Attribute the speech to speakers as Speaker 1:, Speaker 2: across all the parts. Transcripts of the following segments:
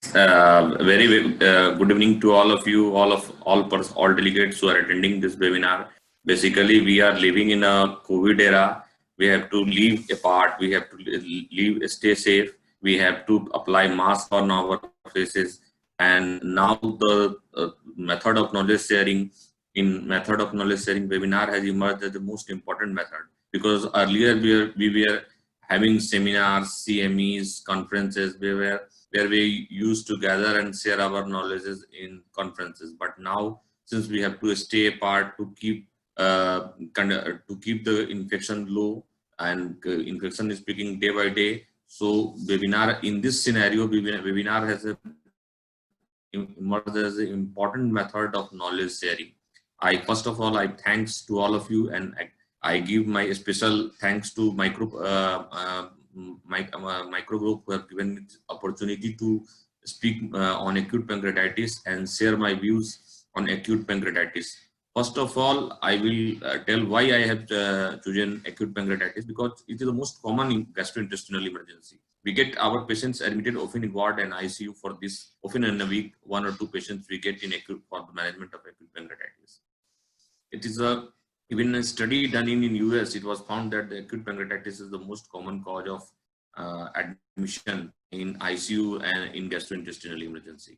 Speaker 1: Very good evening to all of you, all delegates who are attending this webinar. Basically, we are living in a COVID era. We have to live apart. We have to live, stay safe. We have to apply mask on our faces. And now the method of knowledge sharing webinar has emerged as the most important method, because earlier we were having seminars, CMEs, conferences, where we used to gather and share our knowledges in conferences. But now, since we have to stay apart to keep the infection low, and infection is peaking day by day, so webinar in this scenario, webinar has emerged as an important method of knowledge sharing. First of all, I thanks to all of you, and I give my special thanks to micro group who have given me the opportunity to speak on acute pancreatitis and share my views on acute pancreatitis. First of all, I will tell why I have chosen acute pancreatitis, because it is the most common gastrointestinal emergency. We get our patients admitted often in ward and ICU for this. Often in a week, 1 or 2 patients we get in acute for the management of acute pancreatitis. It is even a study done in US. It was found that the acute pancreatitis is the most common cause of admission in ICU and in gastrointestinal emergency.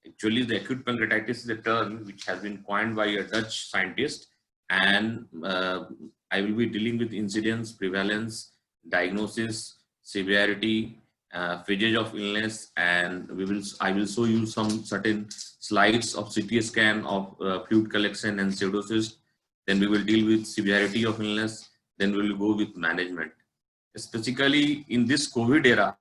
Speaker 1: Actually, the acute pancreatitis is a term which has been coined by a Dutch scientist, and I will be dealing with incidence, prevalence, diagnosis, severity, phases of illness, and I will show you some certain slides of CT scan of fluid collection and pseudocyst. Then we will deal with severity of illness. Then we will go with management. Specifically in this COVID era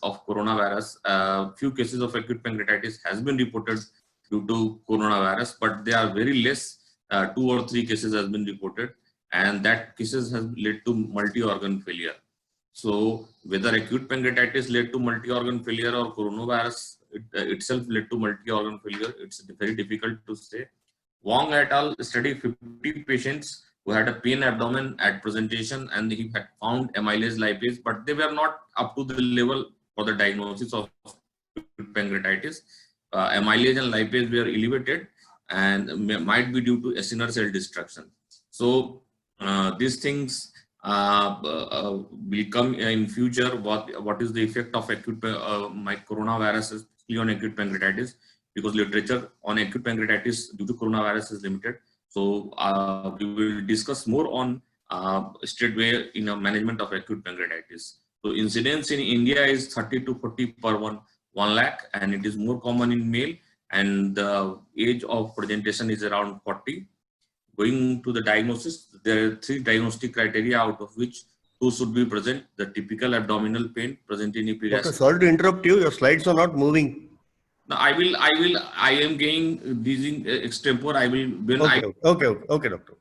Speaker 1: of coronavirus, few cases of acute pancreatitis has been reported due to coronavirus, but they are very less. 2 or 3 cases has been reported, and that cases has led to multi-organ failure. So whether acute pancreatitis led to multi-organ failure or coronavirus itself led to multi-organ failure, it's very difficult to say. Wong et al. Studied 50 patients who had a pain abdomen at presentation, and he had found amylase lipase, but they were not up to the level for the diagnosis of pancreatitis. Amylase and lipase were elevated and might be due to acinar cell destruction. So these things will come in future. What is the effect of acute coronavirus on acute pancreatitis? Because literature on acute pancreatitis due to coronavirus is limited. So we will discuss more on straightway in a management of acute pancreatitis. So incidence in India is 30 to 40 per 1 lakh, and it is more common in male, and the age of presentation is around 40. Going to the diagnosis, there are 3 diagnostic criteria, out of which 2 should be present. The typical abdominal pain present in epigastric.
Speaker 2: Okay, sorry to interrupt you. Your slides are not moving.
Speaker 1: No, I am getting these in extempore.
Speaker 2: Okay, doctor.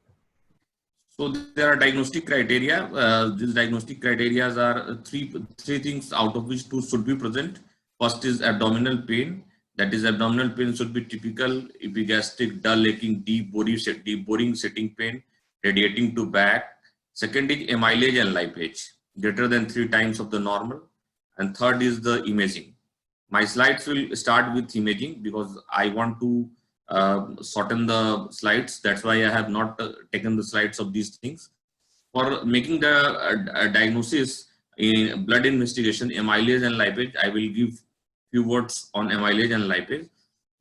Speaker 1: So there are diagnostic criteria. These diagnostic criteria are three things, out of which 2 should be present. First is abdominal pain. That is, abdominal pain should be typical, epigastric, dull, aching, deep boring setting pain, radiating to back. Second is amylase and lipase, greater than 3 times of the normal. And third is the imaging. My slides will start with imaging because I want to shorten the slides. That's why I have not taken the slides of these things. For making the diagnosis in blood investigation, amylase and lipase, I will give few words on amylase and lipase.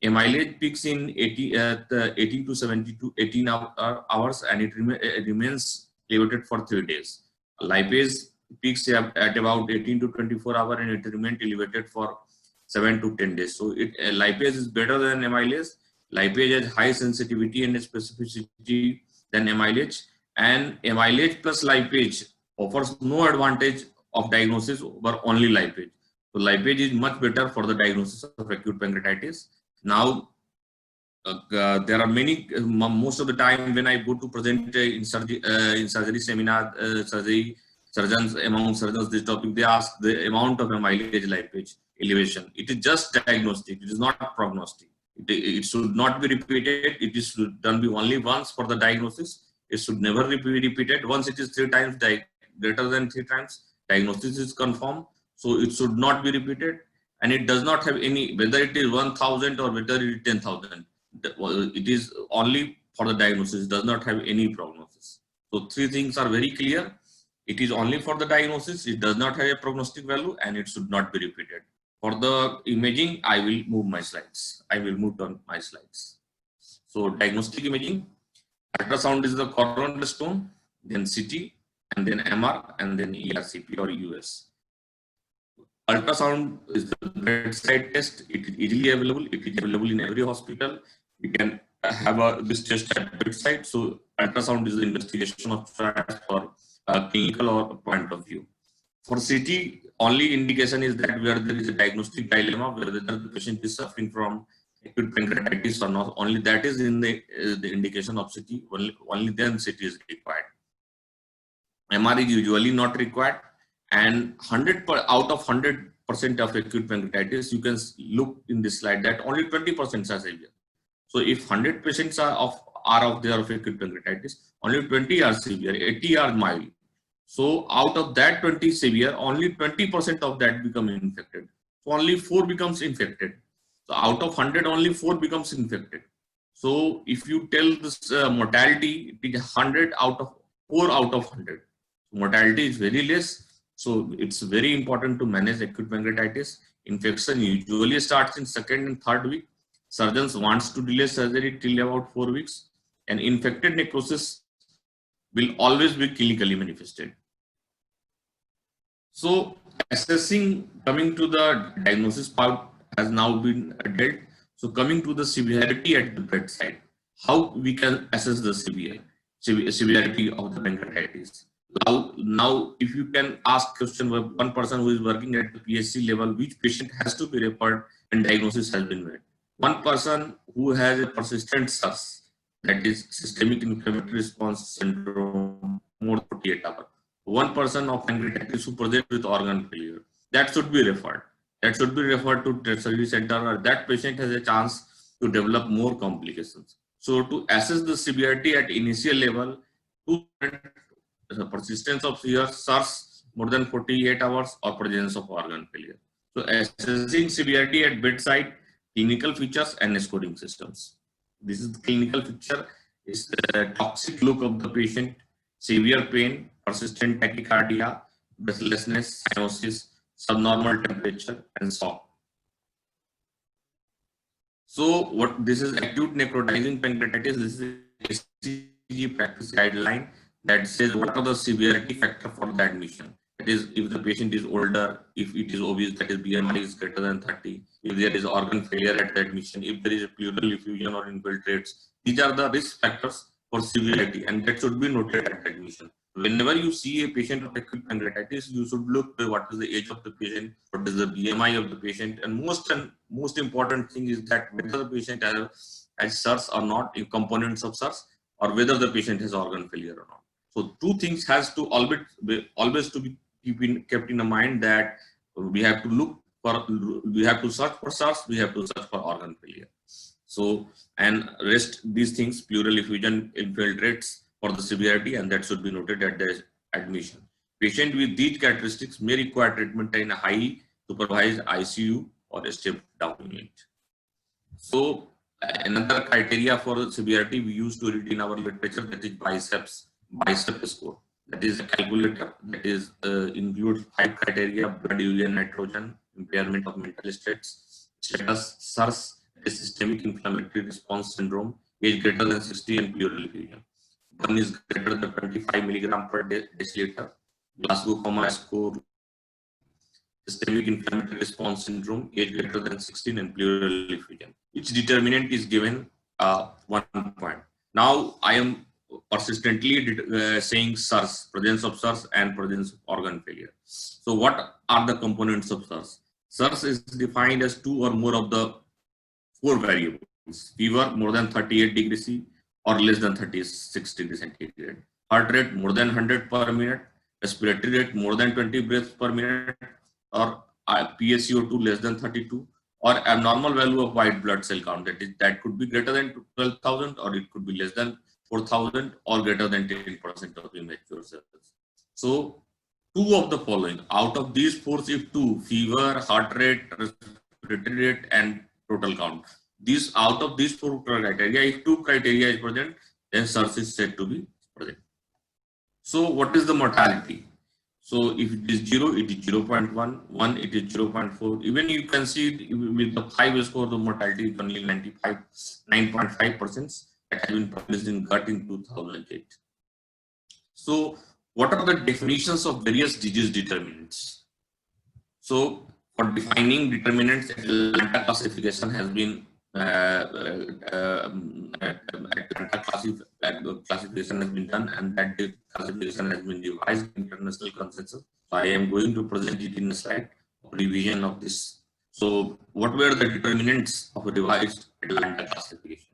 Speaker 1: Amylase peaks in 18 to 18 hours, and it remains elevated for 3 days. Lipase peaks at about 18 to 24 hours, and it remains elevated for 7 to 10 days. So lipase is better than amylase. Lipase has high sensitivity and specificity than amylase, and amylase plus lipase offers no advantage of diagnosis over only lipase. So lipase is much better for the diagnosis of acute pancreatitis. Now, there are many, most of the time when I go to present in surgery seminar, among surgeons, this topic, they ask the amount of amylase lipase elevation. It is just diagnostic, it is not prognostic. It should not be repeated. It is done be only once for the diagnosis. It should never be repeated. Once it is 3 times greater than 3 times, diagnosis is confirmed. So it should not be repeated. and it does not have any, whether it is 1000 or whether it is 10,000, it is only for the diagnosis, it does not have any prognosis. So 3 things are very clear. It is only for the diagnosis, it does not have a prognostic value, and it should not be repeated. For the imaging, I will move my slides. I will move on my slides. So diagnostic imaging, ultrasound is the cornerstone, then CT, and then MR, and then ERCP or US. Ultrasound is the bedside test. It is easily available. It is available in every hospital. We can have this test at bedside. So ultrasound is the investigation of facts for clinical or point of view. For CT, only indication is that where there is a diagnostic dilemma, whether the patient is suffering from acute pancreatitis or not. Only that is in the indication of CT. Only then CT is required. MR is usually not required, and out of 100% of acute pancreatitis, you can look in this slide that only 20% are severe. So if 100 patients are there of acute pancreatitis, only 20 are severe, 80 are mild. So out of that 20 severe, only 20% of that become infected. So only 4 becomes infected. So out of 100, only 4 becomes infected. So if you tell this mortality, it is 100 out of 4 out of 100. Mortality is very less. So it's very important to manage acute pancreatitis. Infection usually starts in 2nd and 3rd week. Surgeons wants to delay surgery till about 4 weeks. And infected necrosis will always be clinically manifested. So assessing, coming to the diagnosis part has now been dealt. So coming to the severity at the bedside, how we can assess the severity of the pancreatitis. Now, if you can ask question, one person who is working at the PhD level, which patient has to be referred when diagnosis has been made? One person who has a persistent SARS, that is systemic inflammatory response syndrome, more than 48 hours. One person of pancreatitis who presents with organ failure, that should be referred. That should be referred to tertiary center, or that patient has a chance to develop more complications. So to assess the severity at initial level, the persistence of severe SARS more than 48 hours or presence of organ failure. So assessing severity at bedside, clinical features and scoring systems. This is the clinical feature, is the toxic look of the patient, severe pain, persistent tachycardia, breathlessness, cyanosis, subnormal temperature, and shock. So what this is acute necrotizing pancreatitis. This is a SCG practice guideline that says what are the severity factor for the admission. That is, if the patient is older, if it is obvious, that is BMI is greater than 30, if there is organ failure at the admission, if there is a pleural effusion or infiltrates, these are the risk factors for severity, and that should be noted at admission. Whenever you see a patient of acute pancreatitis, you should look at what is the age of the patient, what is the BMI of the patient, and most important thing is that whether the patient has SARS or not, components of SARS, or whether the patient has organ failure or not. So 2 things has to always to be kept in mind, that we have to search for SARS, we have to search for organ failure. So, and rest these things, pleural effusion, infiltrates for the severity, and that should be noted at the admission. Patient with these characteristics may require treatment in a high supervised ICU or a step down unit. So another criteria for severity we used to read in our literature, that is BICEP score. That is a calculator that is includes 5 criteria: blood urea nitrogen, impairment of mental status, SARS, systemic inflammatory response syndrome, age greater than 60, and pleural effusion. One is greater than 25 milligram per deciliter. Glasgow Coma score, systemic inflammatory response syndrome, age greater than 16, and pleural effusion. Each determinant is given 1 point. Now I am persistently saying SARS, presence of SARS and presence of organ failure. So what are the components of SARS? SARS is defined as 2 or more of the 4 variables: fever more than 38 degrees C or less than 36 degrees centigrade, heart rate more than 100 per minute, respiratory rate more than 20 breaths per minute, or PaCO2 less than 32, or abnormal value of white blood cell count, that could be greater than 12,000, or it could be less than 4,000, or greater than 10% of immature cells. So two of the following. Out of these four, if two, fever, heart rate, respiratory rate, and total count. These out of these four criteria, if two criteria is present, then SARS is said to be present. So what is the mortality? So if it is 0, it is 0.1, 1, it is 0.4. Even you can see with the 5 score, the mortality is only 9.5% that has been published in Gut in 2008. So what are the definitions of various disease determinants? So for defining determinants, Atlanta classification has been classification has been done, and that classification has been revised international consensus. So I am going to present it in a slide of revision of this. So what were the determinants of a revised Atlanta classification?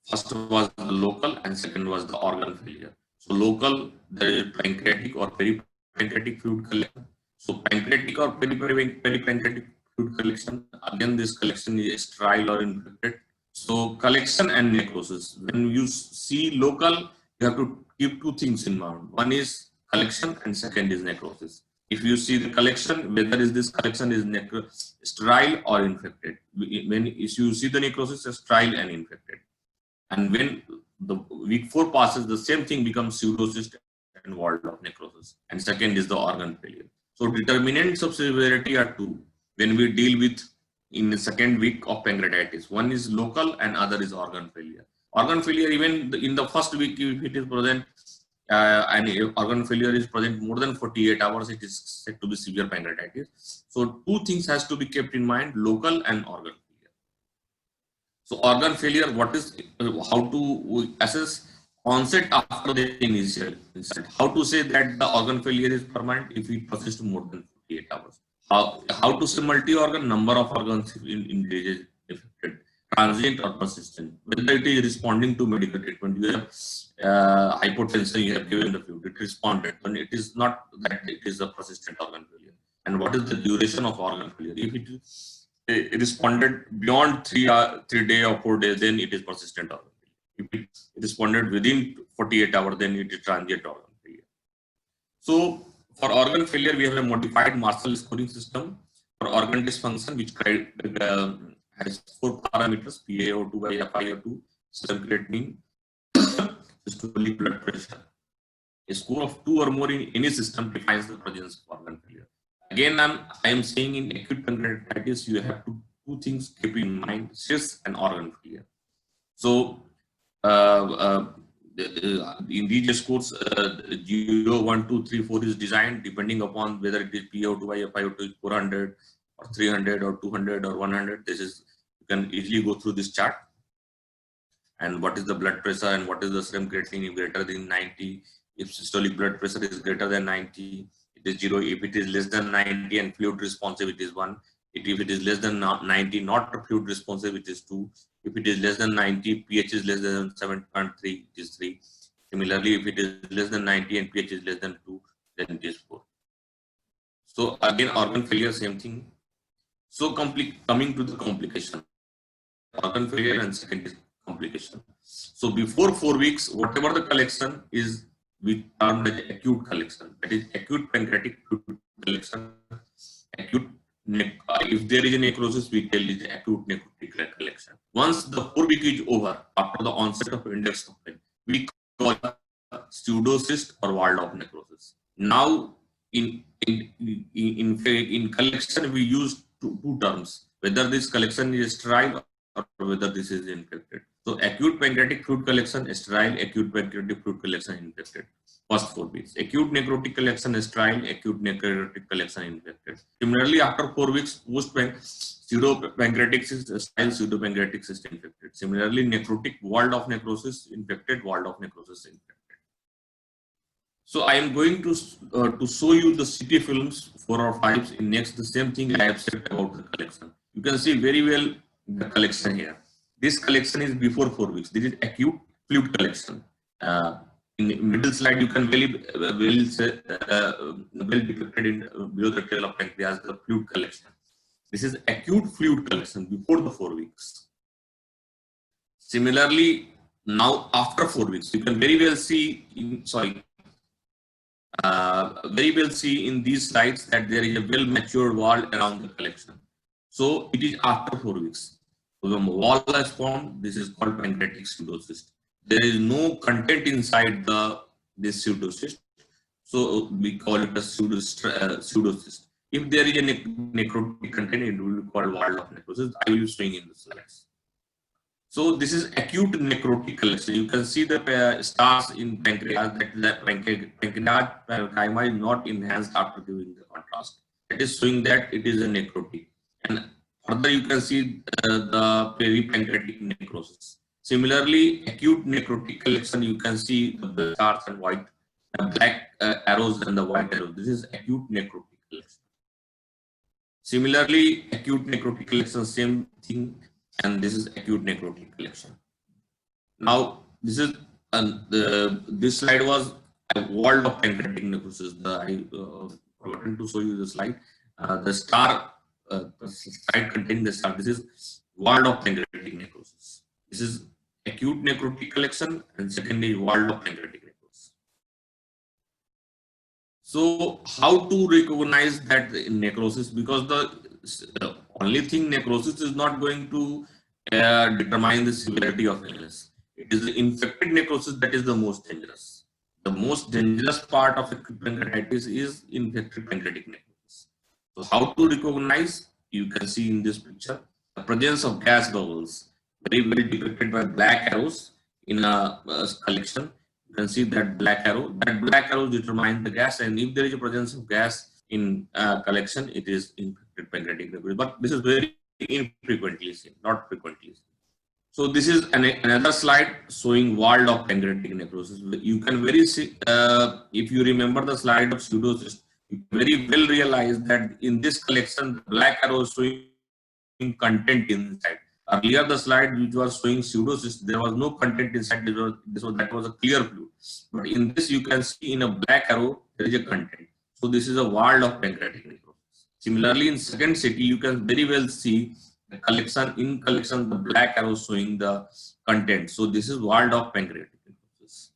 Speaker 1: First was the local, and second was the organ failure. So local, there is pancreatic or peripancreatic fluid collection. So pancreatic or peripancreatic fluid collection, again this collection is sterile or infected. So collection and necrosis. When you see local, you have to keep two things in mind. One is collection and second is necrosis. If you see the collection, whether is this collection is sterile or infected. When you see the necrosis, sterile and infected. And when the week 4 passes, the same thing becomes pseudocyst and walled off necrosis. And second is the organ failure. So determinants of severity are two when we deal with in the second week of pancreatitis. One is local and other is organ failure. Organ failure, even in the first week, if it is present and organ failure is present more than 48 hours, it is said to be severe pancreatitis. So two things has to be kept in mind, local and organ failure. So organ failure, what is, how to assess onset after the initial incident? How to say that the organ failure is permanent if it persists more than 48 hours? How to say multi-organ, number of organs in disease affected, transient or persistent, whether it is responding to medical treatment. You have hypotension, you have given the fluid, it responded, but it is not that it is a persistent organ failure. And what is the duration of organ failure? If it responded beyond 3 days or 4 days, then it is persistent organ failure. If it responded within 48 hours, then it is transient organ failure. So for organ failure, we have a modified Marshall scoring system for organ dysfunction, which has 4 parameters: PaO2 by FiO2, serum creatinine, systolic blood pressure. A score of 2 or more in any system defines the presence of organ failure. Again, I am saying in acute pancreatitis, you have to two things keep in mind: cysts and organ failure. So in these scores, 0, 1, 2, 3, 4 is designed depending upon whether it is PaO2 by FiO2 is 400 or 300 or 200 or 100. This is, you can easily go through this chart. And what is the blood pressure and what is the serum creatinine greater than 90? If systolic blood pressure is greater than 90, it is 0. If it is less than 90 and fluid responsive, it is 1. If it is less than 90, not fluid responsive, it is 2. If it is less than 90, pH is less than 7.3, it is 3. Similarly, if it is less than 90 and pH is less than 2, then it is 4. So again, organ failure, same thing. So coming to the complication, organ failure and second is complication. So before 4 weeks, whatever the collection is, we term as acute collection. That is acute pancreatic fluid collection. Acute, if there is a necrosis, we tell it acute necrotic collection. Once the 4 week is over, after the onset of index complaint, we call it pseudocyst or walled off necrosis. Now, in collection, we use two terms: whether this collection is sterile or whether this is infected. So acute pancreatic fluid collection is sterile, acute pancreatic fluid collection infected. First 4 weeks. Acute necrotic collection is sterile, acute necrotic collection infected. Similarly, after 4 weeks, pseudopancreatic cyst sterile, pseudopancreatic cyst infected. Similarly, necrotic walled off necrosis infected, walled off necrosis infected. So I am going to show you the CT films 4 or 5 in next. The same thing I have said about the collection. You can see very well the collection here. This collection is before 4 weeks. This is acute fluid collection. In the middle slide, you can well depicted in below the tail of pancreas the fluid collection. This is acute fluid collection before the 4 weeks. Similarly, now after 4 weeks, you can very well see. very well see in these slides that there is a well matured wall around the collection. So it is after 4 weeks. So the wall has formed. This is called pancreatic pseudocyst. There is no content inside this pseudocyst. So we call it a pseudocyst. If there is a necrotic content, it will be called wall of necrosis. I will be showing in the slides. So this is acute necrotic collection. You can see the stars in pancreas, that pancreas parenchyma is not enhanced after giving the contrast. That is showing that it is a necrotic. And further you can see the peripancreatic necrosis. Similarly, acute necrotic collection, you can see the black stars and white, the black arrows and the white arrows. This is acute necrotic collection. Similarly, acute necrotic collection, same thing. And this is acute necrotic collection. Now, this is this slide was a wall of pancreatic necrosis. I forgotten to show you the slide. The slide containing the star. This is wall of pancreatic necrosis. This is acute necrotic collection, and secondly, wall of pancreatic necrosis. So, how to recognize that necrosis? Because the only thing, necrosis is not going to determine the severity of illness. It is the infected necrosis that is the most dangerous. The most dangerous part of acute pancreatitis is infected pancreatic necrosis. So how to recognize? You can see in this picture the presence of gas bubbles, very well depicted by black arrows in a collection. You can see that black arrow. That black arrow determines the gas, and if there is a presence of gas in collection, it is infected pancreatic necrosis. But this is very infrequently seen, not frequently seen. So this is another slide showing walled of pancreatic necrosis. You can very see, if you remember the slide of pseudocyst, you very well realize that in this collection, the black arrow is showing content inside. Earlier, the slide which was showing pseudocyst, there was no content inside. That was a clear fluid. But in this, you can see in a black arrow, there is a content. So this is a wall of pancreatic necrosis. Similarly, in second city, you can very well see the collection. In collection, the black arrow showing the content. So this is walled of pancreatic necrosis.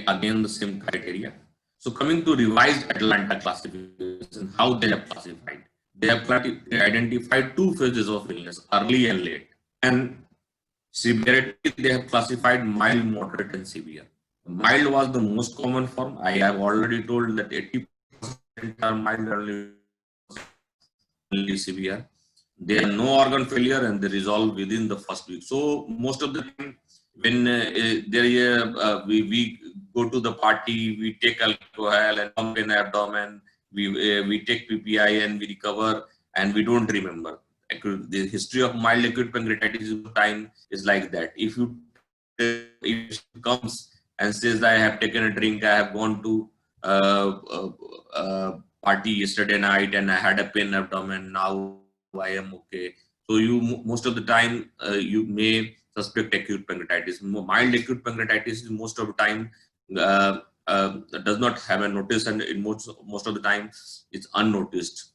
Speaker 1: Again, the same criteria. So coming to revised Atlanta classification, how they have classified. They have identified two phases of illness, early and late. And severity, they have classified mild, moderate, and severe. Mild was the most common form. I have already told that 80% are mild, only severe. They have no organ failure and they resolve within the first week. So most of the time, when we go to the party, we take alcohol and pump in abdomen, we take PPI and we recover and we don't remember. The history of mild acute pancreatitis time is like that. If it comes and says, I have taken a drink, I have gone to party yesterday night and I had a pain abdomen, now I am okay. So you most of the time you may suspect acute pancreatitis. Mild acute pancreatitis most of the time does not have a notice, and in most of the time it's unnoticed.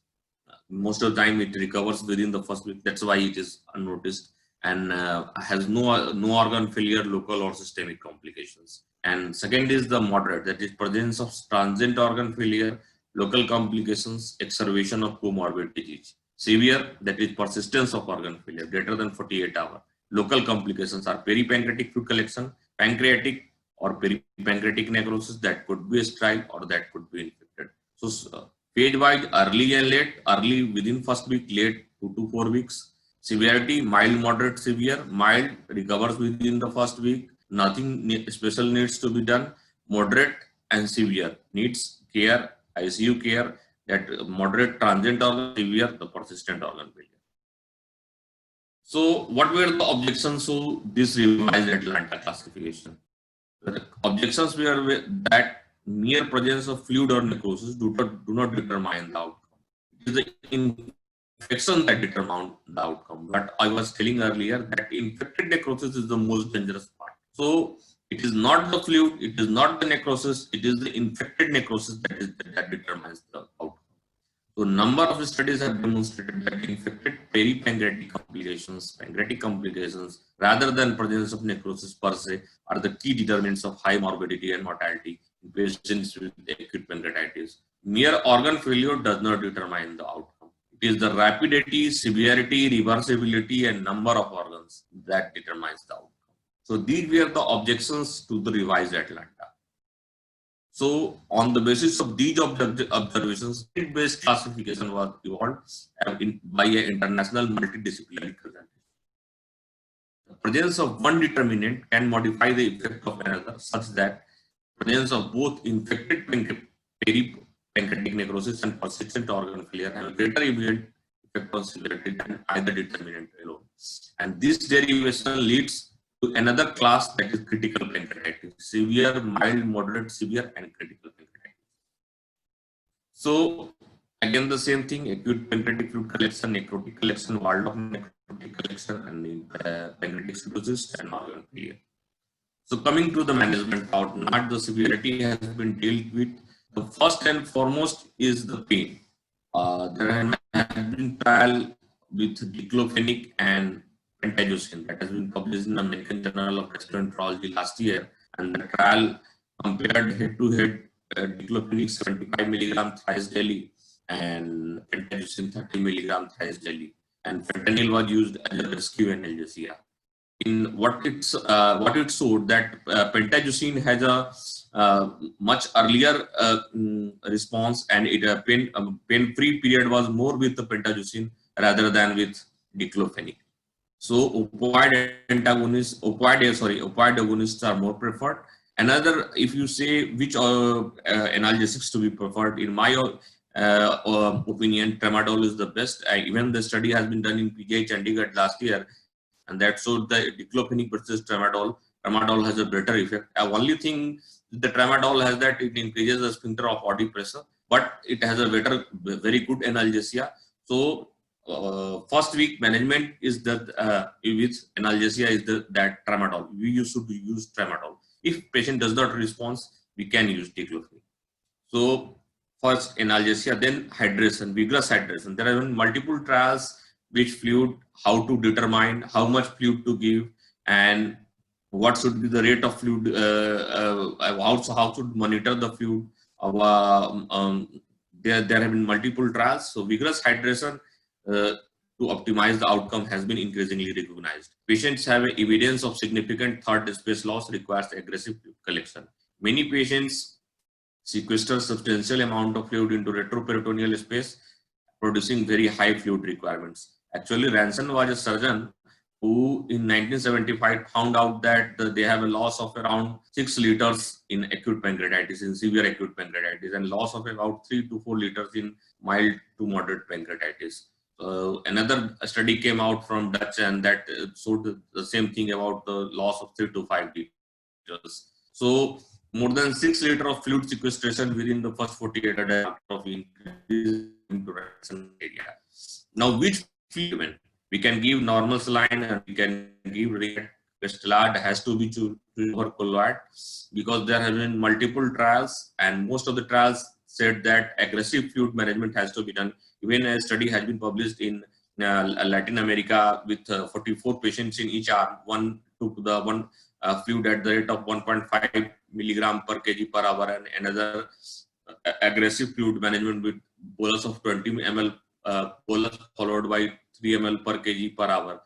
Speaker 1: Most of the time it recovers within the first week. That's why it is unnoticed and has no organ failure, local or systemic complications. And second is the moderate, that is presence of transient organ failure, local complications, exacerbation of comorbid disease. Severe, that is persistence of organ failure greater than 48 hours. Local complications are peripancreatic fluid collection, pancreatic or peripancreatic necrosis, that could be sterile or that could be infected. So phase-wise, early and late, early within first week, late 2 to 4 weeks. Severity, mild, moderate, severe. Mild recovers within the first week. Nothing special needs to be done. Moderate and severe needs care, ICU care. That moderate transient organ, severe the persistent organ failure. So what were the objections to this revised Atlanta classification? The objections were that mere presence of fluid or necrosis do not determine the outcome. It is the infection that determines the outcome. But I was telling earlier that infected necrosis is the most dangerous part. So it is not the fluid, it is not the necrosis, it is the infected necrosis that determines the outcome. So number of studies have demonstrated that infected peripancreatic complications, pancreatic complications, rather than presence of necrosis per se, are the key determinants of high morbidity and mortality in patients with acute pancreatitis. Mere organ failure does not determine the outcome. It is the rapidity, severity, reversibility, and number of organs that determines the outcome. So these were the objections to the revised Atlanta. So on the basis of these observations, state-based classification was evolved by an international multidisciplinary consultation. The presence of one determinant can modify the effect of another, such that presence of both infected pancreatic necrosis and persistent organ failure have a greater immediate effect on severity than either determinant alone. And this derivation leads to another class, that is critical pancreatitis: severe, mild, moderate, severe, and critical pancreatitis. So again, the same thing: acute pancreatic fluid collection, necrotic collection, walled-off necrotic collection, and pancreatic cirrhosis and organ failure. So coming to the management part, not the severity has been dealt with. The first and foremost is the pain. There have been trial with diclofenac and pentagocin that has been published in the American Journal of Gastroenterology last year, and the trial compared head-to-head diclofenac 75 milligram thrice daily and pentagocin 30 milligram thrice daily, and fentanyl was used as a rescue analgesia. In what it showed that pentagocin has a much earlier response, and it pain-free period was more with the pentagocin rather than with diclofenac. So opioid agonists are more preferred. Another, if you say which analgesics to be preferred, in my opinion, tramadol is the best. Even the study has been done in PGI Chandigarh last year, and that showed the diclofenac versus tramadol. Tramadol has a better effect. Only thing the tramadol has that it increases the sphincter of body pressure, but it has a better, very good analgesia. So first week management is that with analgesia is that tramadol. We used to use tramadol. If patient does not respond, we can use diclofenac. So first analgesia, then hydration, vigorous hydration. There have been multiple trials which fluid, how to determine how much fluid to give, and what should be the rate of fluid, how should monitor the fluid. There have been multiple trials. So vigorous hydration to optimize the outcome has been increasingly recognized. Patients have evidence of significant third space loss requires aggressive fluid collection. Many patients sequester substantial amount of fluid into retroperitoneal space, producing very high fluid requirements. Actually, Ranson was a surgeon who in 1975 found out that they have a loss of around 6 liters in acute pancreatitis, in severe acute pancreatitis, and loss of about 3 to 4 liters in mild to moderate pancreatitis. Another study came out from Dutch, and that showed the same thing about the loss of 3 to 5 liters. So more than 6 liters of fluid sequestration within the first 48 hours of increase into area. Now, which fluid? We can give normal saline and we can give Cristalard, has to be over colloid, because there have been multiple trials, and most of the trials said that aggressive fluid management has to be done. Even a study has been published in Latin America with 44 patients in each arm. One took the one fluid at the rate of 1.5 milligram per kg per hour, and another aggressive fluid management with bolus of 20 ml bolus followed by 3 ml per kg per hour.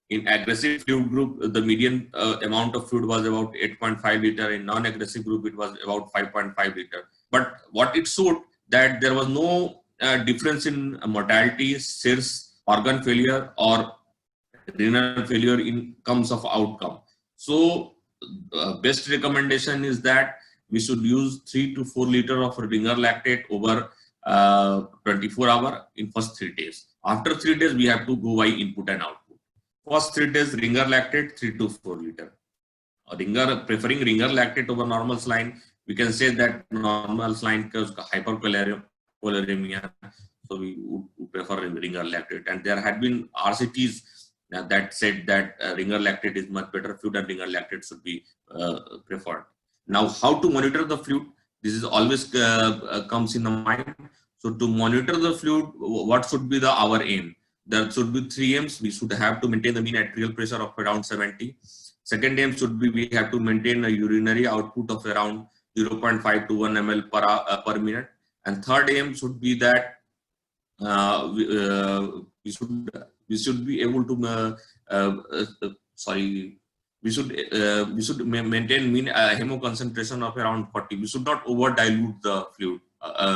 Speaker 1: In aggressive fluid group, the median amount of fluid was about 8.5 liter. In non-aggressive group, it was about 5.5 liter. But what it showed that there was no difference in mortality, SIRS, organ failure, or renal failure in terms of outcome. So best recommendation is that we should use 3 to 4 liter of Ringer lactate over 24 hours in first 3 days. After 3 days, we have to go by input and output. First 3 days, Ringer lactate 3 to 4 liter. Preferring Ringer lactate over normal saline, we can say that normal saline causes hypercholesterolemia, so we would prefer Ringer lactate. And there had been RCTs that said that Ringer lactate is much better fluid and Ringer lactate should be preferred. Now, how to monitor the fluid? This is always comes in the mind. So to monitor the fluid, what should be our aim? There should be 3 aims. We should have to maintain the mean arterial pressure of around 70. Second aim should be we have to maintain a urinary output of around 0.5 to 1 ml per minute. And third aim should be that we should be able to we should maintain mean hemo concentration of around 40. We should not over dilute the fluid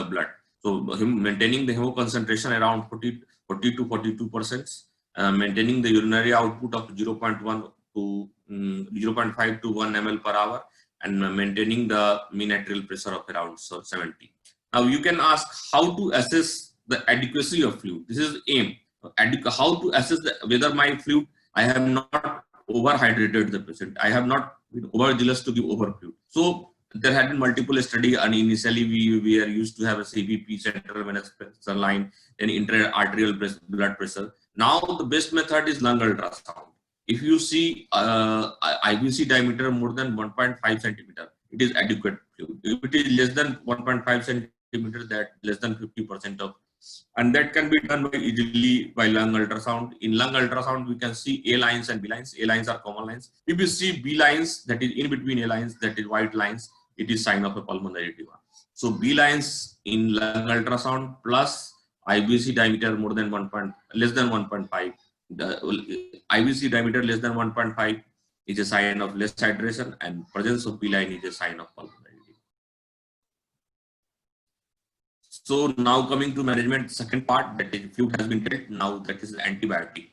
Speaker 1: blood. So maintaining the hemo concentration around 40 to 42%, maintaining the urinary output of 0.1 to 0.5 to 1 ml per hour, and maintaining the mean arterial pressure of around 70. Now you can ask how to assess the adequacy of fluid. This is aim. How to assess whether my fluid, I have not overhydrated the patient. I have not been overzealous to give overfluid. So there had been multiple studies, and initially we are used to have a CVP, central venous pressure line, then intra-arterial blood pressure. Now the best method is lung ultrasound. If you see IVC diameter more than 1.5 centimeter, it is adequate fluid. If it is less than 1.5 centimeter, that less than 50% of, and that can be done easily by lung ultrasound. In lung ultrasound, we can see A lines and B lines. A lines are common lines. If you see B lines, that is in between A lines, that is white lines, it is sign of a pulmonary edema. So B lines in lung ultrasound plus IVC diameter more than less than 1.5. The IVC diameter less than 1.5 is a sign of less hydration, and presence of B line is a sign of pulmonary. So now coming to management, second part, that is fluid has been treated, now that is antibiotic.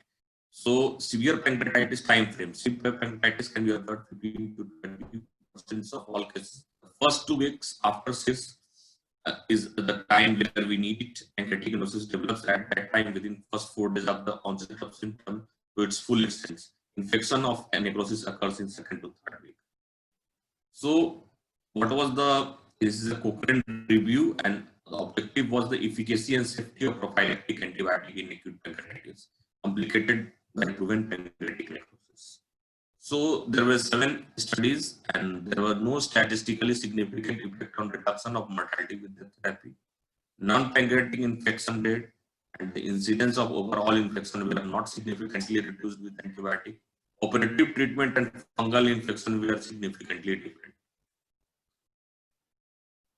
Speaker 1: So severe pancreatitis time frame. Severe pancreatitis can be occurred 15 to 20% of all cases. The first 2 weeks after cyst is the time where we need it. Pancreatic necrosis develops at that time within first 4 days of the onset of symptom to its full extent. Infection of necrosis occurs in second to third week. So what was this is a Cochrane review, and the objective was the efficacy and safety of prophylactic antibiotic in acute pancreatitis, complicated by proven pancreatic necrosis. So there were 7 studies, and there were no statistically significant effect on reduction of mortality with the therapy. Non-pancreatic infection rate and the incidence of overall infection were not significantly reduced with antibiotic. Operative treatment and fungal infection were significantly different.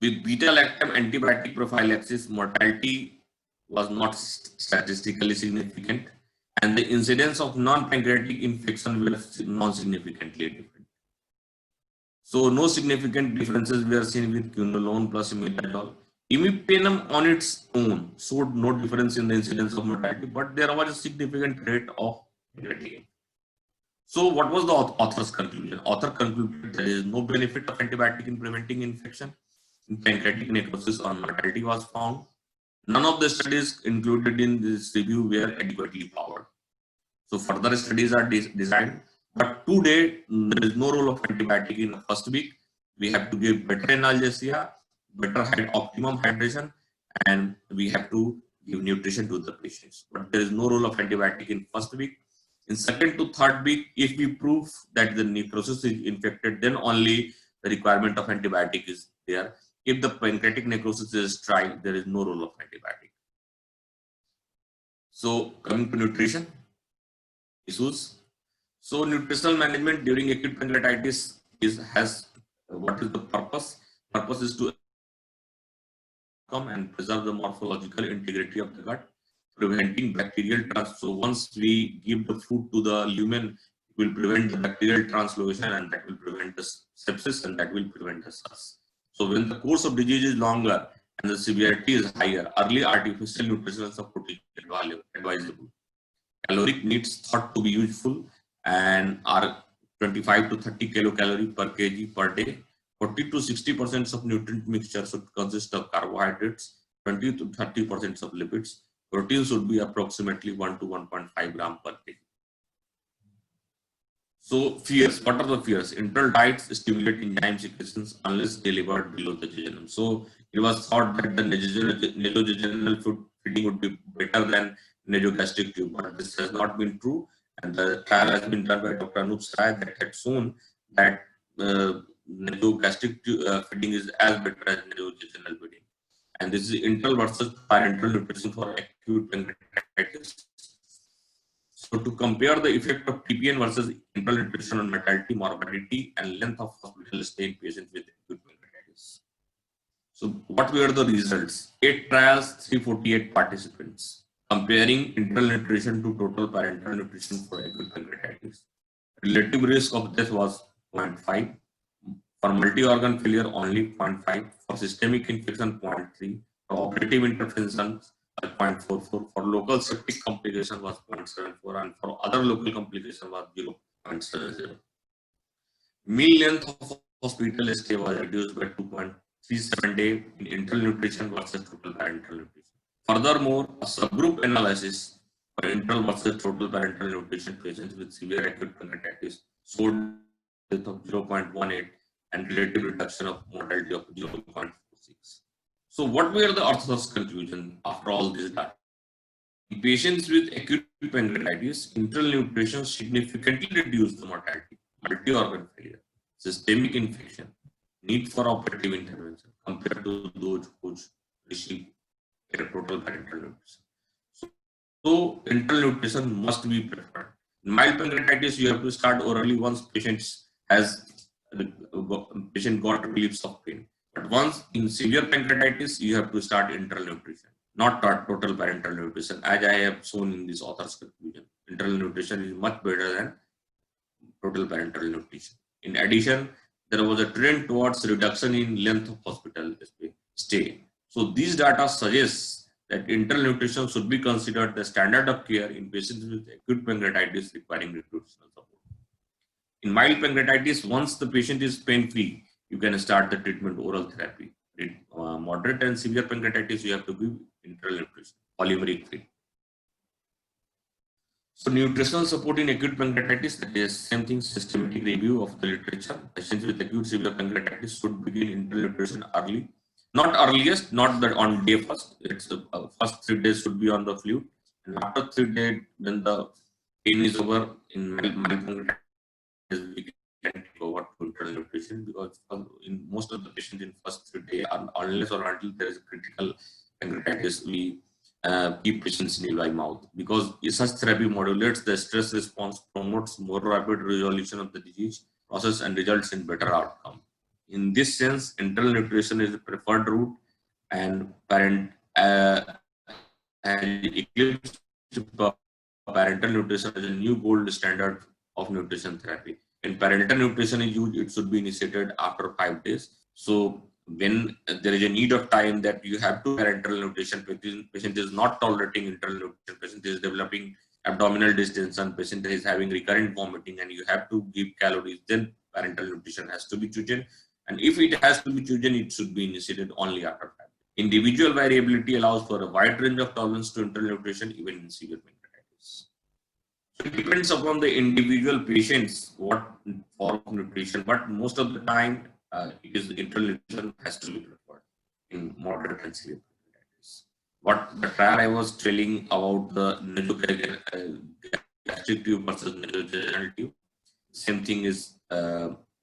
Speaker 1: With beta-lactam antibiotic prophylaxis, mortality was not statistically significant, and the incidence of non-pancreatic infection were non-significantly different. So no significant differences were seen with quinolone plus imidazole. Imipenem on its own showed no difference in the incidence of mortality, but there was a significant rate of mortality. So what was the author's conclusion? Author concluded there is no benefit of antibiotic in preventing infection. Pancreatic necrosis or mortality was found. None of the studies included in this review were adequately powered. So further studies are designed, but today there is no role of antibiotic in the first week. We have to give better analgesia, better optimum hydration, and we have to give nutrition to the patients. But there is no role of antibiotic in first week. In second to third week, if we prove that the necrosis is infected, then only the requirement of antibiotic is there. If the pancreatic necrosis is dry, there is no role of antibiotic. So coming to nutrition issues. So nutritional management during acute pancreatitis has what is the purpose? Purpose is to come and preserve the morphological integrity of the gut, preventing bacterial transfer. So once we give the food to the lumen, it will prevent the bacterial translocation, and that will prevent the sepsis, and that will prevent the SARS. So when the course of disease is longer and the severity is higher, early artificial nutritional support is advisable. Caloric needs thought to be useful and are 25 to 30 kilocalories per kg per day. 40 to 60% of nutrient mixture should consist of carbohydrates, 20 to 30% of lipids. Protein should be approximately 1 to 1.5 gram per kg. So fears, what are the fears? Enteral diets stimulate enzyme secretions unless delivered below the jejunum. So it was thought that the nasojejunal food feeding would be better than nasogastric tube, but this has not been true. And the trial has been done by Dr. Anup Sarai that had shown that nasogastric feeding is as better as nasojejunal feeding. And this is enteral versus parenteral nutrition for acute pancreatitis. So to compare the effect of TPN versus enteral nutrition on mortality, morbidity, and length of hospital stay in patients with acute pancreatitis. So what were the results? 8 trials, 348 participants, comparing enteral nutrition to total parenteral nutrition for acute pancreatitis. Relative risk of death was 0.5. For multi-organ failure, only 0.5. For systemic infection, 0.3. For operative interventions, 0.44. For local septic complication was 0.74, and for other local complication was 0.70. Mean length of hospital stay was reduced by 2.37 days in enteral nutrition versus total parenteral nutrition. Furthermore, a subgroup analysis for enteral versus total parenteral nutrition patients with severe acute pancreatitis showed death of 0.18 and relative reduction of mortality of 0.46. So what were the orthodox conclusion after all this data? In patients with acute pancreatitis, enteral nutrition significantly reduced the mortality, multi-organ failure, systemic infection, need for operative intervention compared to those who receive total parenteral nutrition. So enteral nutrition must be preferred. In mild pancreatitis, you have to start orally once patient got reliefs of pain. But once in severe pancreatitis, you have to start enteral nutrition, not total parenteral nutrition, as I have shown in this author's conclusion. Enteral nutrition is much better than total parenteral nutrition. In addition, there was a trend towards reduction in length of hospital stay. So these data suggests that enteral nutrition should be considered the standard of care in patients with acute pancreatitis requiring nutritional support. In mild pancreatitis, once the patient is pain-free, you can start the treatment oral therapy. In moderate and severe pancreatitis, you have to give enteral nutrition, polymeric free. So nutritional support in acute pancreatitis, that is same thing, systematic review of the literature. Patients with acute severe pancreatitis should begin enteral nutrition early. Not earliest, not that on day first. It's first 3 days should be on the fluid. And after 3 days, when the pain is over in mild pancreatitis, we can take over to enteral nutrition, because in most of the patients in first 3 days, unless or until there is a critical pancreatitis, we keep patients nil by mouth, because such therapy modulates the stress response, promotes more rapid resolution of the disease process, and results in better outcome. In this sense, enteral nutrition is the preferred route, and Eclipse parenteral nutrition is a new gold standard of nutrition therapy. When parenteral nutrition is used, it should be initiated after 5 days. So when there is a need of time that you have to parenteral nutrition, patient is not tolerating enteral nutrition, patient is developing abdominal distension, patient is having recurrent vomiting, and you have to give calories, then parenteral nutrition has to be chosen. And if it has to be chosen, it should be initiated only after 5 days. Individual variability allows for a wide range of tolerance to enteral nutrition, even in severe pancreatitis. So it depends upon the individual patients what form of nutrition, but most of the time it is the enteral nutrition has to be preferred in moderate and severe pancreatitis. What the trial I was telling about the gastric tube versus nasogenital tube, same thing is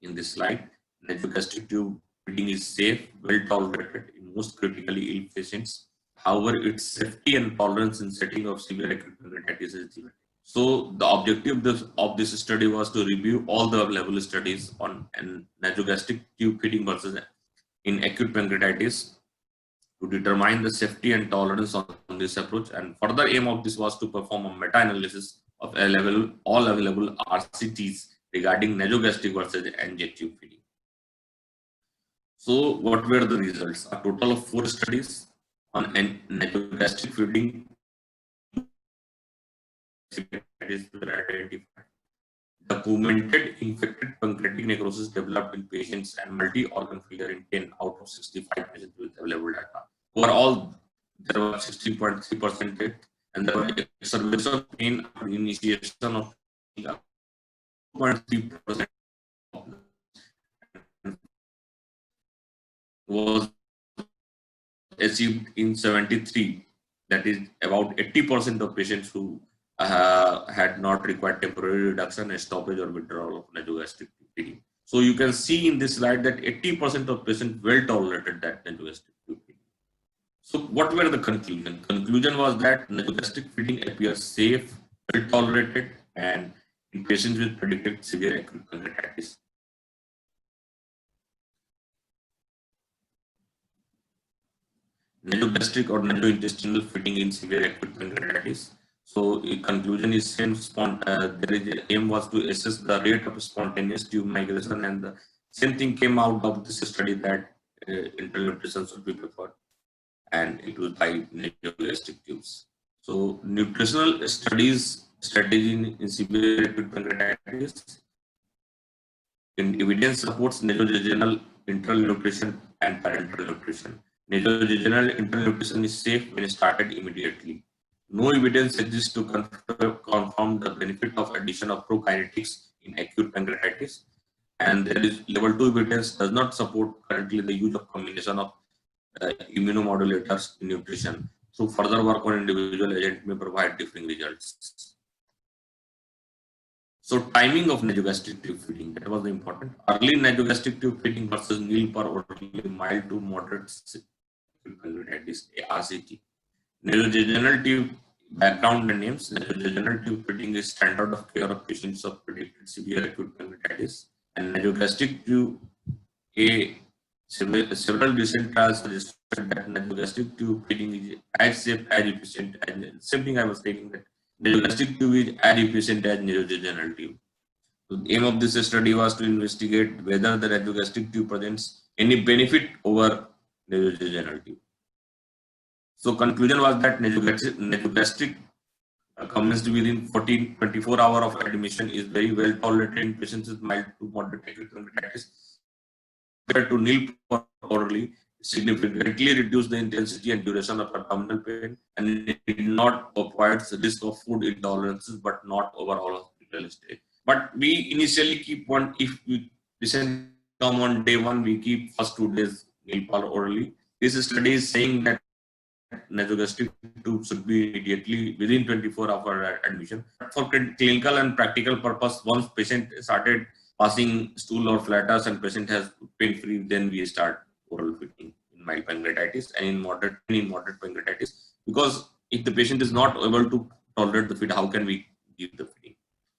Speaker 1: in this slide. Nasogastric tube feeding is safe, well tolerated in most critically ill patients. However, its safety and tolerance in setting of severe acute pancreatitis is limited. So the objective of this study was to review all the available studies on nasogastric tube feeding versus in acute pancreatitis to determine the safety and tolerance on this approach. And further aim of this was to perform a meta-analysis of all available RCTs regarding nasogastric versus NJ tube feeding. So what were the results? A total of 4 studies on nasogastric feeding were identified. Documented infected pancreatic necrosis developed in patients and multi-organ failure in 10 out of 65 patients with available data. Overall, there was 16.3% death, and there was exacerbation of pain after initiation of 2.3% was achieved in 73. That is about 80% of patients who had not required temporary reduction, stoppage, or withdrawal of nasogastric feeding. So you can see in this slide that 80% of patients well tolerated that nasogastric feeding. So what were the conclusion? Conclusion was that nasogastric feeding appears safe, well tolerated, and in patients with predicted severe acute pancreatitis. nasogastric or nasointestinal fitting in severe acute pancreatitis. So the conclusion is aim was to assess the rate of spontaneous tube migration, and the same thing came out of this study that internal nutrition should be preferred, and it was by nasogastric tubes. So nutritional strategy in severe acute pancreatitis. Evidence supports nasojejunal enteral nutrition and parenteral nutrition. Nasojejunal enteral nutrition is safe when started immediately. No evidence exists to confirm the benefit of addition of prokinetics in acute pancreatitis, and there is level 2 evidence does not support currently the use of combination of immunomodulators in nutrition. So further work on individual agent may provide differing results. So timing of nasogastric tube feeding, that was the important. Early nasogastric tube feeding versus nil per orally mild to moderate pancreatitis, RCT. Nasojejunal tube background and names. Nasojejunal tube feeding is standard of care of patients of predicted severe acute pancreatitis. And nasogastric tube, several recent trials suggested that nasogastric tube feeding is as safe as efficient. And same thing I was saying, that nasogastric tube is as efficient as nasojejunal tube. So the aim of this study was to investigate whether the nasogastric tube presents any benefit over nasojejunal tube. So conclusion was that nasogastric commenced within 24 hours of admission is very well tolerated in patients with mild to moderate acute pancreatitis. Compared to nil per orally, significantly reduce the intensity and duration of abdominal pain, and it did not avoid the risk of food intolerances, but not overall hospital stay. But we initially keep one, if we patient come on day 1, we keep first 2 days nil per orally. This study is saying that nasogastric tube should be immediately within 24 hours admission. For clinical and practical purpose, once patient started passing stool or flatus and patient has pain free, then we start oral feeding in mild pancreatitis and in moderate pancreatitis. Because if the patient is not able to tolerate the feed, how can we give the feeding?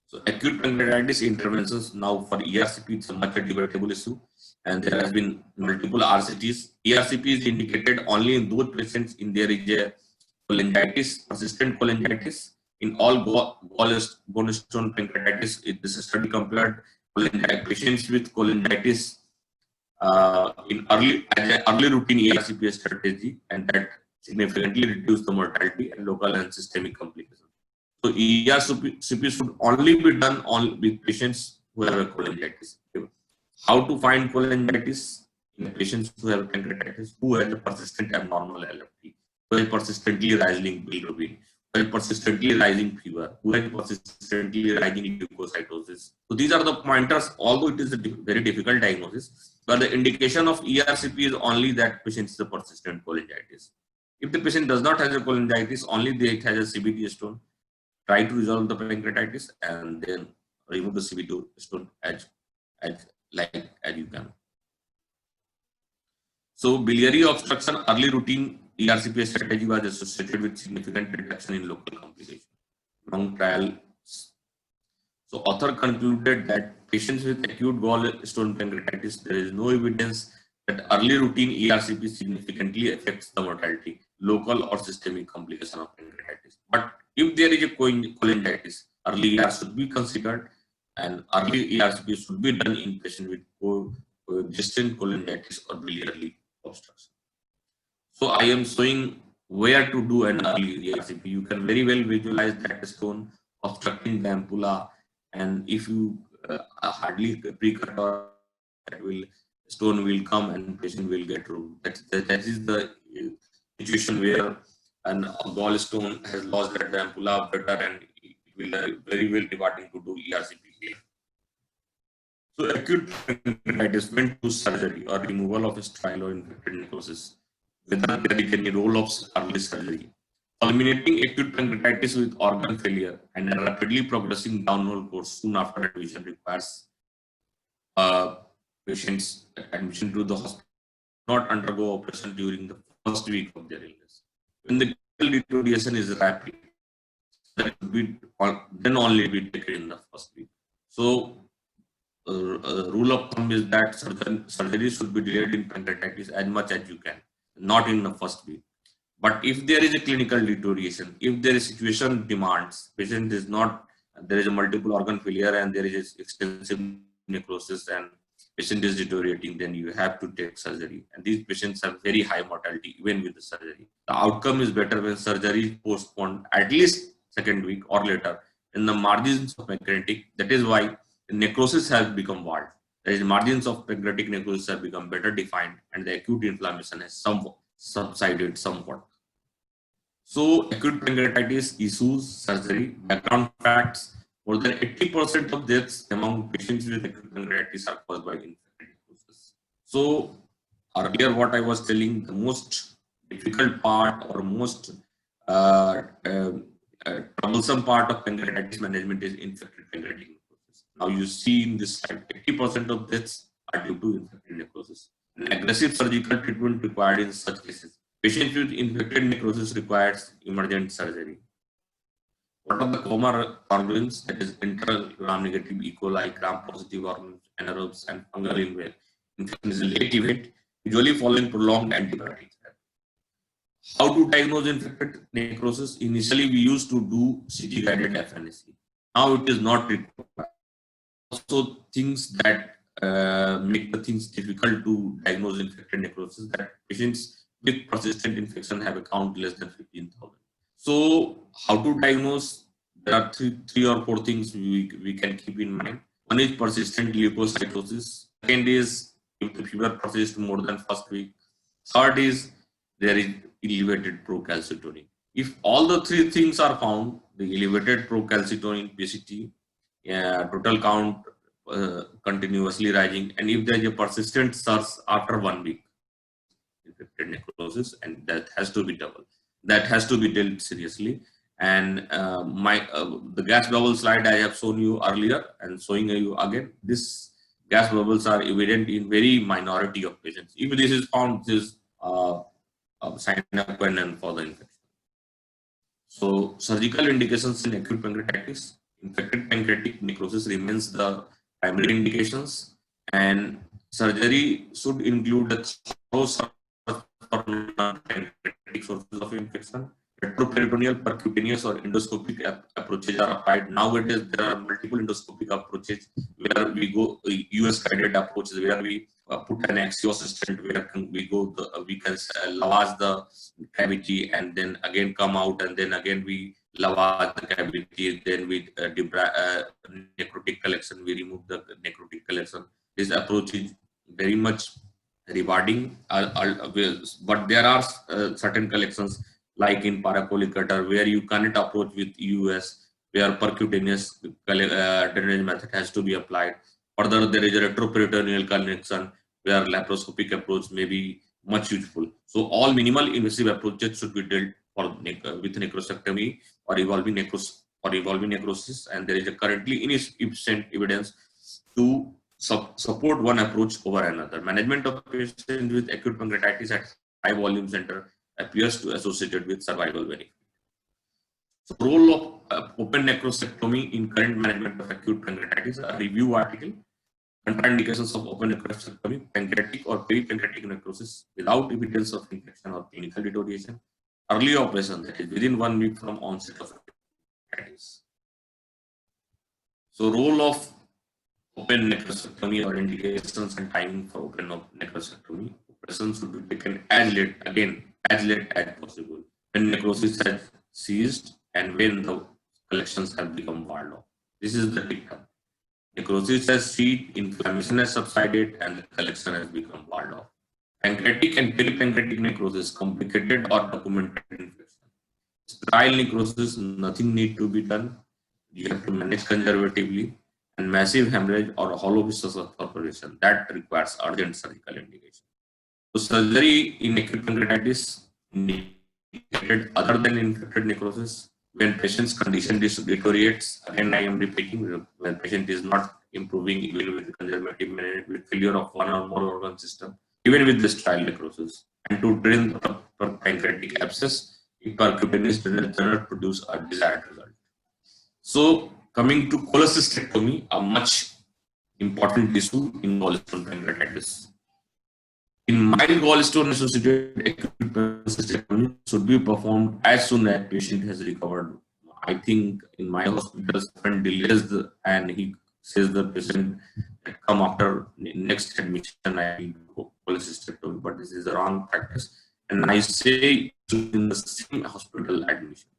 Speaker 1: So acute pancreatitis interventions now for ERCP is a much debatable issue, and there has been multiple RCTs. ERCP is indicated only in those patients in there is a cholangitis, persistent cholangitis. In all bone stone pancreatitis, this study compared patients with cholangitis in early routine ERCP strategy, and that significantly reduced the mortality and local and systemic complications. So ERCP should only be done with patients who have a cholangitis. How to find cholangitis in patients who have pancreatitis, who has a persistent abnormal LFT, who has persistently rising bilirubin, who has persistently rising fever, who has persistently rising leukocytosis. So these are the pointers, although it is a very difficult diagnosis, but the indication of ERCP is only that patient is a persistent cholangitis. If the patient does not have a cholangitis, only they has a CBD stone, try to resolve the pancreatitis and then remove the CBD stone as you can. So biliary obstruction early routine ERCP strategy was associated with significant reduction in local complications. Long trials. So author concluded that patients with acute gallstone pancreatitis, there is no evidence that early routine ERCP significantly affects the mortality, local or systemic complication of pancreatitis. But if there is a cholangitis, early ER should be considered, and early ERCP should be done in patients with coexistent cholangitis or biliary obstruction. So I am showing where to do an early ERCP. You can very well visualize that stone obstructing the ampulla, and if you hardly pre-cut, or stone will come and patient will get removed. That is the situation where a gallstone has lost that the ampulla better, and it will very well departing to do ERCP here. So acute pancreatitis went to surgery or removal of strile or infected necrosis, whether there is any role of early surgery. Culminating acute pancreatitis with organ failure and a rapidly progressing downward course soon after admission requires patients admission to the hospital not undergo operation during the first week of their illness. When the deterioration is rapid, that would be then only be taken in the first week. So rule of thumb is that surgery should be delayed in pancreatitis as much as you can, not in the first week. But if there is a clinical deterioration, if there is situation demands, patient is not, there is a multiple organ failure and there is extensive necrosis and patient is deteriorating, then you have to take surgery. And these patients have very high mortality even with the surgery. The outcome is better when surgery is postponed at least second week or later in the margins of pancreatic. That is why necrosis has become wide. That is, margins of pancreatic necrosis have become better defined and the acute inflammation has somewhat subsided somewhat. So acute pancreatitis issues, surgery, background facts. More than 80% of deaths among patients with acute pancreatitis are caused by infected necrosis. So earlier what I was telling, the most difficult part or most troublesome part of pancreatitis management is infected pancreatic necrosis. Now you see in this slide, 80% of deaths are due to infected necrosis. An aggressive surgical treatment required in such cases. Patients with infected necrosis requires emergent surgery. What are the common organisms? That is inter-gram-negative E. coli, gram-positive organisms, anaerobes, and fungal infection is a late event, usually following prolonged antibiotic therapy. How to diagnose infected necrosis? Initially, we used to do CT-guided FNAC. Now it is not required. Also, things that make the things difficult to diagnose infected necrosis, that patients with persistent infection have a count less than 15,000. So, how to diagnose? There are three or four things we can keep in mind. One is persistent leukocytosis. Second is if the fever persists more than first week. Third is there is elevated procalcitonin. If all the three things are found, the elevated procalcitonin, PCT, total count continuously rising, and if there is a persistent surge after 1 week, infected necrosis, and that has to be double. That has to be dealt seriously. And the gas bubble slide I have shown you earlier and showing you again, this gas bubbles are evident in very minority of patients. If this is found, this is sine qua non for the infection. So surgical indications in acute pancreatitis, infected pancreatic necrosis remains the primary indications, and surgery should include a thorough search for pancreatic sources of infection. Retroperitoneal, percutaneous, or endoscopic approaches are applied. Nowadays, there are multiple endoscopic approaches where we go US guided approaches where we put an axios stent where we go we can lavage the cavity and then again come out, and then again we lavage the cavity, then we necrotic collection, we remove the necrotic collection. This approach is very much rewarding, but there are certain collections like in paracollicutor where you cannot approach with US, where percutaneous drainage method has to be applied. Further, there is a retroperitoneal connection where laparoscopic approach may be much useful. So all minimal invasive approaches should be dealt with necrosectomy or evolving necrosis, and there is a currently insufficient evidence to support one approach over another. Management of patients with acute pancreatitis at high volume center appears to associated with survival benefit. So, role of open necrosectomy in current management of acute pancreatitis, a review article. Contraindications of open necrosectomy, pancreatic or peripancreatic necrosis without evidence of infection or clinical deterioration. Early operation, that is within 1 week from onset of pancreatitis. So, role of open necrosectomy or indications and timing for open necrosectomy. Operations should be taken as late as possible when necrosis has ceased and when the collections have become walled off. This is the dictum. Necrosis has ceased, inflammation has subsided, and the collection has become walled off. Pancreatic and peripancreatic necrosis, complicated or documented infection. Sterile necrosis, nothing need to be done. You have to manage conservatively. And massive hemorrhage or hollow viscous perforation, that requires urgent surgical indication. So surgery in acute pancreatitis indicated other than infected necrosis when patient's condition deteriorates. Again, I am repeating, when patient is not improving even with conservative management, with failure of one or more organ system, even with this sterile necrosis, and to drain the pancreatic abscess, if percutaneous drainage cannot produce a desired result. So coming to cholecystectomy, a much important issue in gallstone pancreatitis. In mild gallstone associated acute pancreatitis, should be performed as soon as patient has recovered. I think in my hospital, patient delays and he says the patient come after next admission, I will do cholecystectomy, but this is a wrong practice. And I say in the same hospital admission.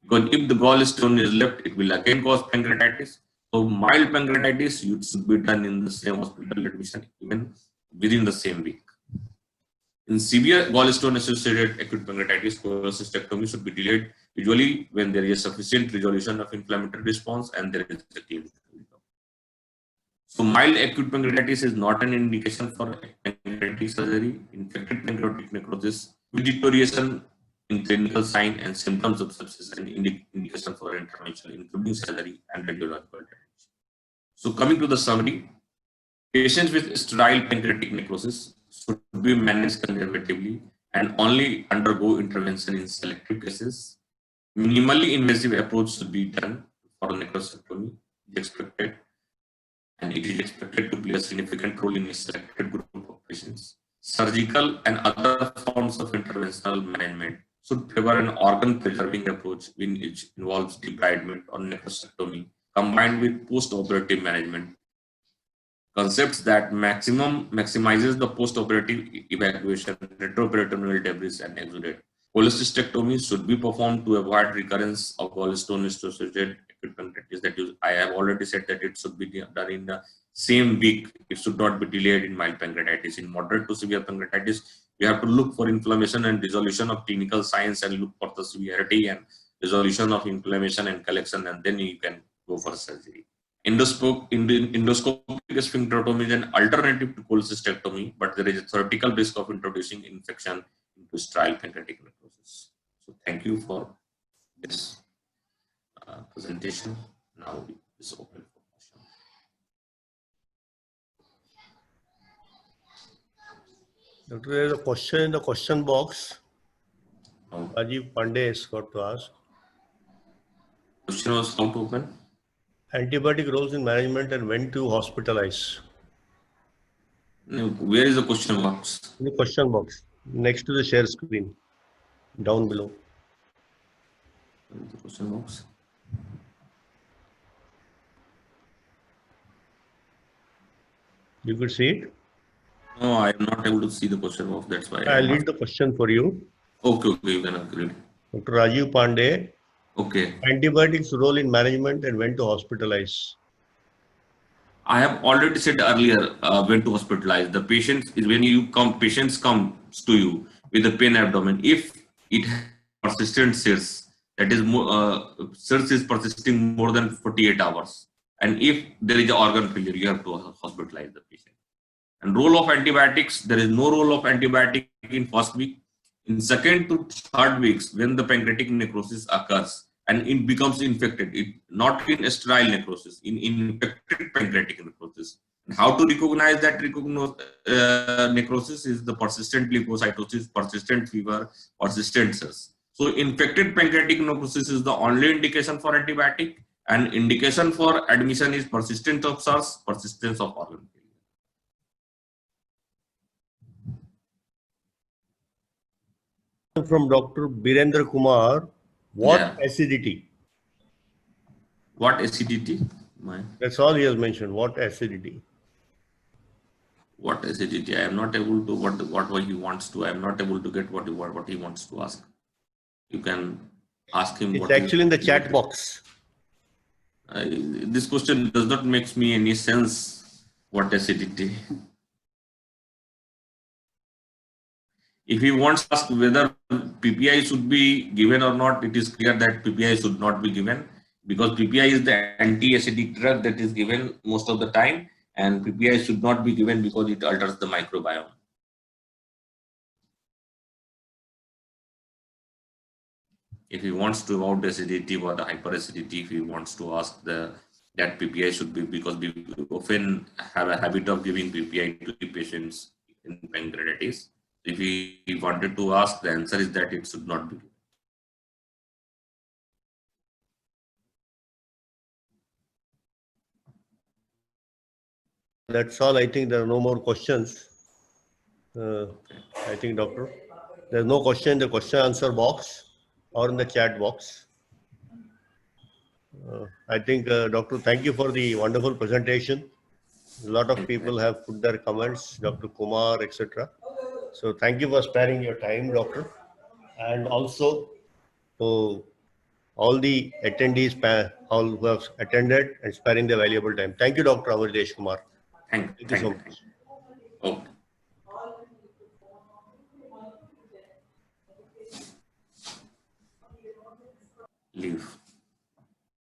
Speaker 1: Because if the gallstone is left, it will again cause pancreatitis. So mild pancreatitis should be done in the same hospital admission, even within the same week. In severe gallstone-associated acute pancreatitis, cholecystectomy should be delayed, usually when there is sufficient resolution of inflammatory response and there is a clinical recovery. So mild acute pancreatitis is not an indication for pancreatic surgery. Infected pancreatic necrosis with deterioration in clinical sign and symptoms of sepsis and indication for intervention, including surgery and radiological intervention. So coming to the summary, patients with sterile pancreatic necrosis should be managed conservatively and only undergo intervention in selective cases. Minimally invasive approach should be done for necrosectomy, expected, and it is expected to play a significant role in a selected group of patients. Surgical and other forms of interventional management should favor an organ-preserving approach which involves debridement or necrosectomy combined with post-operative management. Concepts that maximizes the post-operative evacuation, retroperitoneal debris, and exudate. Cholecystectomy should be performed to avoid recurrence of gallstone-associated acute pancreatitis. That is, I have already said that it should be done in the same week. It should not be delayed in mild pancreatitis. In moderate to severe pancreatitis, we have to look for inflammation and resolution of clinical signs and look for the severity and resolution of inflammation and collection, and then you can go for surgery. Endoscopic sphincterotomy is an alternative to cholecystectomy, but there is a theoretical risk of introducing infection into sterile pancreatic necrosis. So thank you for this presentation. Now it is open for questions.
Speaker 2: Doctor, there is a question in the question box.
Speaker 1: Now,
Speaker 2: Rajiv Pandey has got to ask.
Speaker 1: question was how to open?
Speaker 2: Antibiotic roles in management and when to hospitalize.
Speaker 1: No, where is the question box?
Speaker 2: In the question box, next to the share screen, down below.
Speaker 1: Where is the question box?
Speaker 2: You could see it.
Speaker 1: No, I am not able to see the question box. That's why
Speaker 2: I'll read the question for you.
Speaker 1: Okay, you can read.
Speaker 2: Dr. Rajiv Pandey,
Speaker 1: Okay.
Speaker 2: antibiotics role in management and when to hospitalize.
Speaker 1: I have already said earlier when to hospitalize. The patients is when you come, patients comes to you with a pain abdomen. If it has persistent SIRS, that is SIRS is persisting more than 48 hours. And if there is an organ failure, you have to hospitalize the patient. And role of antibiotics, there is no role of antibiotic in first week. In second to third weeks, when the pancreatic necrosis occurs, and it becomes infected, it not in sterile necrosis, in infected pancreatic necrosis. And how to recognize that necrosis is the persistent leukocytosis, persistent fever, persistent SIRS. So infected pancreatic necrosis is the only indication for antibiotic, and indication for admission is persistence of SIRS, persistence of organ failure.
Speaker 2: From Dr. Birendra Kumar, what acidity?
Speaker 1: What acidity?
Speaker 2: That's all he has mentioned. What acidity?
Speaker 1: What acidity? I am not able to what he wants to. I am not able to get what he wants to ask. You can ask him.
Speaker 2: It's actually in the chat box.
Speaker 1: This question does not make me any sense. What acidity? If he wants to ask whether PPI should be given or not, it is clear that PPI should not be given, because PPI is the anti-acidic drug that is given most of the time, and PPI should not be given because it alters the microbiome. If he wants to avoid acidity or the hyperacidity, if he wants to ask that PPI should be, because we often have a habit of giving PPI to the patients in pancreatitis. If he wanted to ask, the answer is that it should not be.
Speaker 2: That's all. I think there are no more questions. I think, Doctor. There's no question in the question answer box or in the chat box. I think, Doctor, thank you for the wonderful presentation. A lot of people have put their comments, Dr. Kumar, etc. So thank you for sparing your time, Doctor. And also to all the attendees all who have attended and sparing their valuable time. Thank you, Dr. Amardesh Kumar.
Speaker 1: Thank
Speaker 2: Thank you so
Speaker 1: you.
Speaker 2: much.
Speaker 1: Okay. Leave.